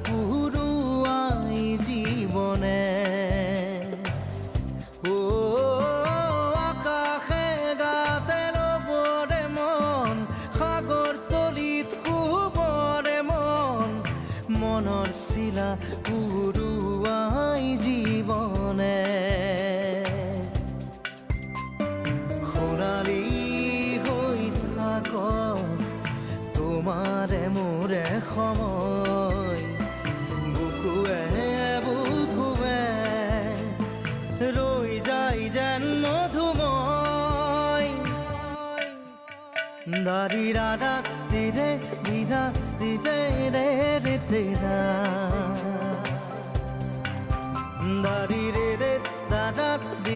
পুৰুয়াই জীবনে ও আকাশে গাতে ৰবৰে মন সাগৰ তলিত শুবৰে মন মনৰ চিলা পুৰুয়াই জীবনে সোণালী হৈ থাক তোমাৰে মোৰে সময় বুকুৱে বুকুৱে ৰৈ যায় যেন মধুময় দাৰি ৰাধা দিদে দিদা দিদে ৰে ৰে দিদা দাৰি ৰে